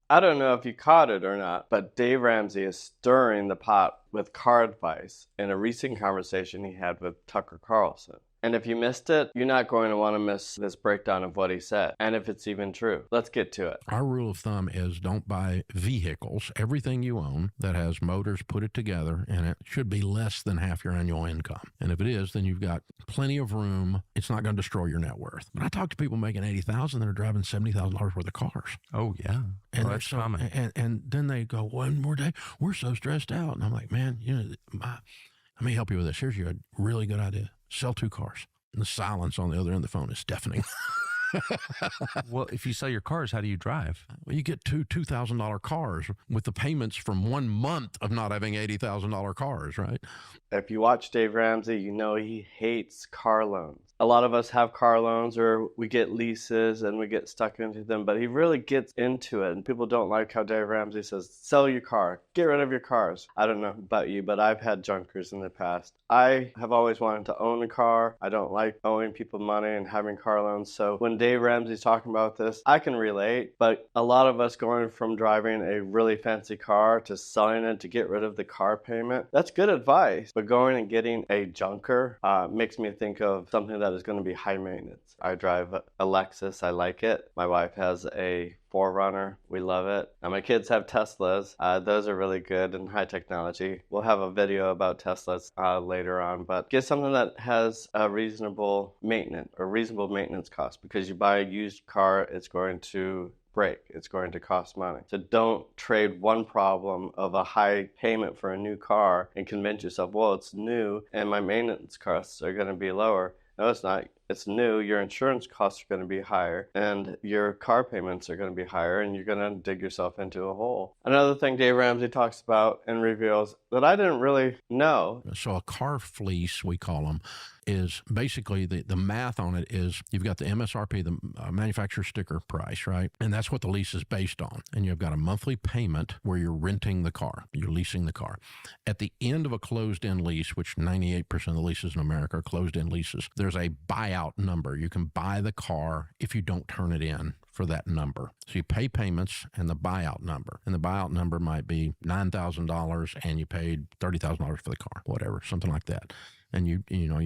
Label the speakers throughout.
Speaker 1: I don't know if you caught it or not, but Dave Ramsey is stirring the pot with car advice in a recent conversation he had with Tucker Carlson. And if you missed it, you're not going to want to miss this breakdown of what he said, and if it's even true. Let's get to it.
Speaker 2: Our rule of thumb is don't buy vehicles. Everything you own that has motors, put it together, and it should be less than half your annual income. And if it is, then you've got plenty of room. It's not going to destroy your net worth. But I talk to people making $80,000 that are driving $70,000 worth of cars.
Speaker 3: Oh, yeah.
Speaker 2: And
Speaker 3: that's common.
Speaker 2: And then they go, one more day, we're so stressed out. And I'm like, man, let me help you with this. Here's your really good idea. Sell 2 cars. And the silence on the other end of the phone is deafening.
Speaker 3: Well, if you sell your cars, how do you drive?
Speaker 2: Well, you get two $2,000 cars with the payments from 1 month of not having $80,000 cars, right?
Speaker 1: If you watch Dave Ramsey, you know he hates car loans. A lot of us have car loans or we get leases and we get stuck into them, but he really gets into it. And people don't like how Dave Ramsey says, sell your car, get rid of your cars. I don't know about you, but I've had junkers in the past. I have always wanted to own a car. I don't like owing people money and having car loans. So when Dave Ramsey's talking about this, I can relate, but a lot of us going from driving a really fancy car to selling it to get rid of the car payment, that's good advice. But going and getting a junker makes me think of something that is going to be high maintenance. I drive a Lexus. I like it. My wife has a 4Runner. We love it. And my kids have Teslas. Those are really good and high technology. We'll have a video about Teslas later on, but get something that has a reasonable maintenance cost, because you buy a used car, it's going to break. It's going to cost money. So don't trade one problem of a high payment for a new car and convince yourself, well, it's new and my maintenance costs are going to be lower. No, it's not. It's new. Your insurance costs are going to be higher and your car payments are going to be higher, and you're going to dig yourself into a hole. Another thing Dave Ramsey talks about and reveals that I didn't really know.
Speaker 2: So a car fleece, we call them, is basically the math on it is you've got the MSRP, the manufacturer sticker price, right? And that's what the lease is based on. And you've got a monthly payment where you're renting the car, you're leasing the car. At the end of a closed-end lease, which 98% of the leases in America are closed-end leases, there's a buyout number. You can buy the car if you don't turn it in for that number. So you pay payments and the buyout number. And the buyout number might be $9,000 and you paid $30,000 for the car, whatever, something like that. And you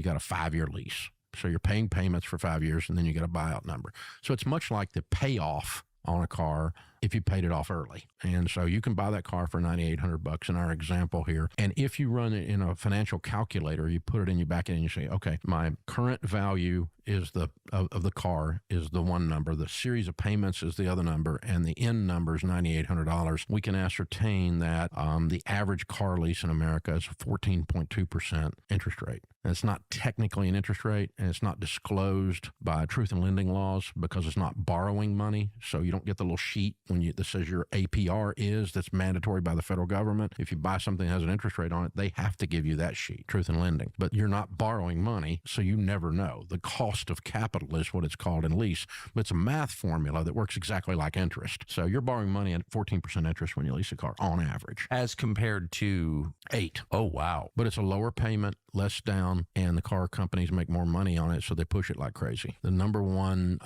Speaker 2: got a 5-year lease. So you're paying payments for 5 years and then you get a buyout number. So it's much like the payoff on a car if you paid it off early. And so you can buy that car for $9,800 in our example here. And if you run it in a financial calculator, you put it in, you back it in, you say, okay, my current value is of the car is the one number, the series of payments is the other number, and the end number is $9,800. We can ascertain that the average car lease in America is a 14.2% interest rate. And it's not technically an interest rate, and it's not disclosed by truth in lending laws because it's not borrowing money. So you don't get the little sheet that says your APR that's mandatory by the federal government. If you buy something that has an interest rate on it, they have to give you that sheet, truth in lending. But you're not borrowing money, so you never know. The cost of capital is what it's called in lease, but it's a math formula that works exactly like interest. So you're borrowing money at 14% interest when you lease a car on average.
Speaker 3: As compared to
Speaker 2: 8.
Speaker 3: Oh, wow.
Speaker 2: But it's a lower payment, less down, and the car companies make more money on it, so they push it like crazy. The number one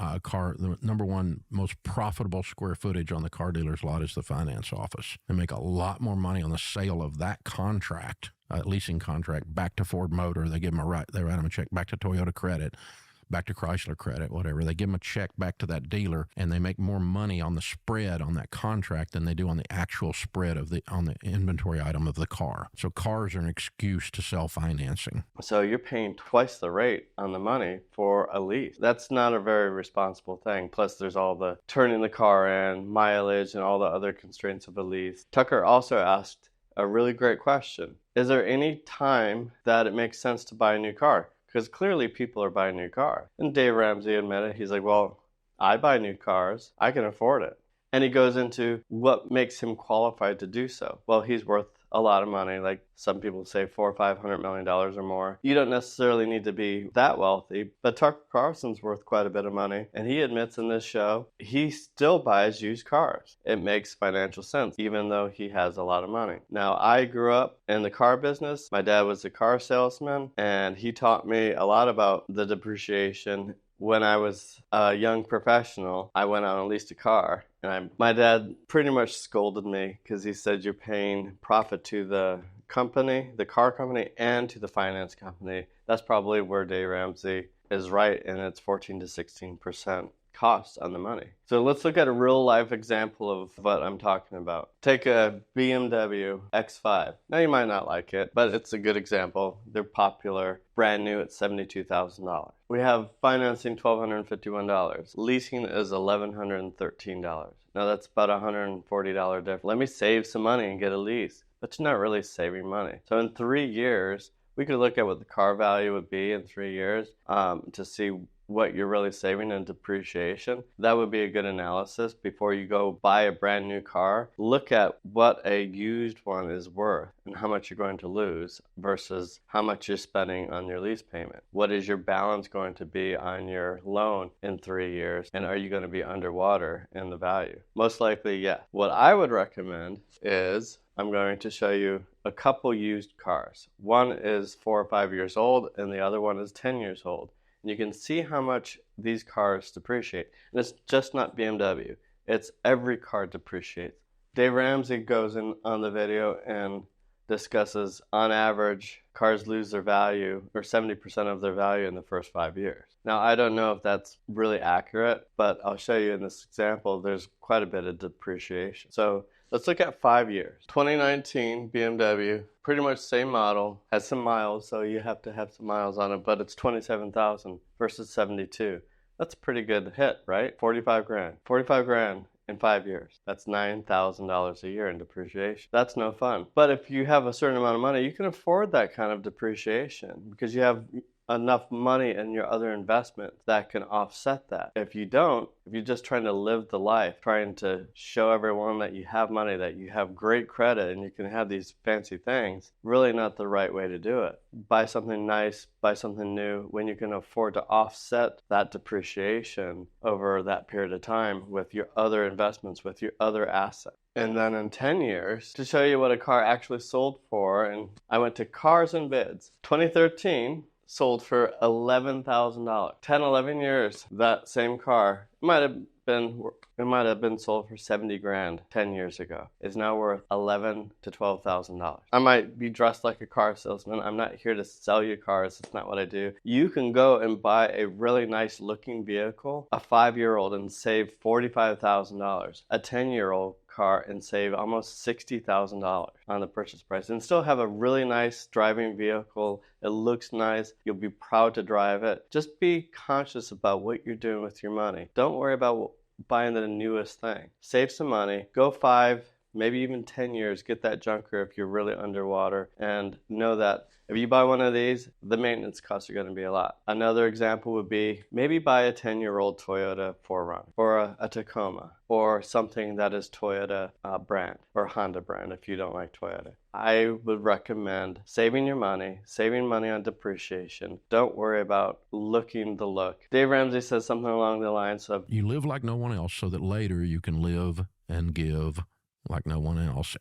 Speaker 2: most profitable square footage on the car dealer's lot is the finance office. They make a lot more money on the sale of that contract, leasing contract, back to Ford Motor. They write them a check back to Toyota Credit, back to Chrysler Credit, whatever. They give them a check back to that dealer, and they make more money on the spread on that contract than they do on the actual spread on the inventory item of the car. So cars are an excuse to sell financing.
Speaker 1: So you're paying twice the rate on the money for a lease. That's not a very responsible thing. Plus, there's all the turning the car in, mileage, and all the other constraints of a lease. Tucker also asked a really great question. Is there any time that it makes sense to buy a new car? Because clearly people are buying new cars. And Dave Ramsey admitted, he's like, well, I buy new cars. I can afford it. And he goes into what makes him qualified to do so. Well, he's worth a lot of money, like some people say $400 or $500 million or more. You don't necessarily need to be that wealthy, but Tucker Carlson's worth quite a bit of money. And he admits in this show, he still buys used cars. It makes financial sense, even though he has a lot of money. Now, I grew up in the car business. My dad was a car salesman, and he taught me a lot about the depreciation when I was a young professional, I went out and leased a car, and my dad pretty much scolded me because he said you're paying profit to the company, the car company, and to the finance company. That's probably where Dave Ramsey is right, and it's 14 to 16% cost on the money. So let's look at a real life example of what I'm talking about. Take a BMW X5. Now you might not like it, but it's a good example. They're popular, brand new at $72,000. We have financing $1,251. Leasing is $1,113. Now that's about $140 difference. Let me save some money and get a lease, but you're not really saving money. So in 3 years, we could look at what the car value would be in 3 years to see what you're really saving in depreciation. That would be a good analysis before you go buy a brand new car. Look at what a used one is worth and how much you're going to lose versus how much you're spending on your lease payment. What is your balance going to be on your loan in 3 years? And are you going to be underwater in the value? Most likely, yes. What I would recommend is I'm going to show you a couple used cars. One is 4 or 5 years old and the other one is 10 years old. And you can see how much these cars depreciate. And it's just not BMW. It's every car depreciates. Dave Ramsey goes in on the video and discusses, on average, cars lose their value, or 70% of their value in the first 5 years. Now, I don't know if that's really accurate, but I'll show you in this example, there's quite a bit of depreciation. So let's look at 5 years. 2019 BMW, pretty much same model, has some miles, so you have to have some miles on it, but it's 27,000 versus 72. That's a pretty good hit, right? 45 grand. 45 grand in 5 years. That's $9,000 a year in depreciation. That's no fun. But if you have a certain amount of money, you can afford that kind of depreciation because you have enough money in your other investments that can offset that. If you don't, if you're just trying to live the life, trying to show everyone that you have money, that you have great credit and you can have these fancy things, really not the right way to do it. Buy something nice, buy something new when you can afford to offset that depreciation over that period of time with your other investments, with your other assets. And then in 10 years, to show you what a car actually sold for, and I went to Cars and Bids. 2013, sold for $11,000. 10, 11 years, that same car might have been sold for 70 grand 10 years ago. Is now worth $11,000 to $12,000. I might be dressed like a car salesman. I'm not here to sell you cars. It's not what I do. You can go and buy a really nice looking vehicle, a 5-year-old, and save $45,000. A 10-year-old car and save almost $60,000 on the purchase price and still have a really nice driving vehicle. It looks nice. You'll be proud to drive it. Just be conscious about what you're doing with your money. Don't worry about buying the newest thing. Save some money. Go 5, maybe even 10 years. Get that junker if you're really underwater, and know that if you buy one of these, the maintenance costs are going to be a lot. Another example would be maybe buy a 10-year-old Toyota 4Runner or a Tacoma or something that is Toyota brand or Honda brand if you don't like Toyota. I would recommend saving your money, saving money on depreciation. Don't worry about looking the look. Dave Ramsey says something along the lines of,
Speaker 2: you live like no one else so that later you can live and give like no one else.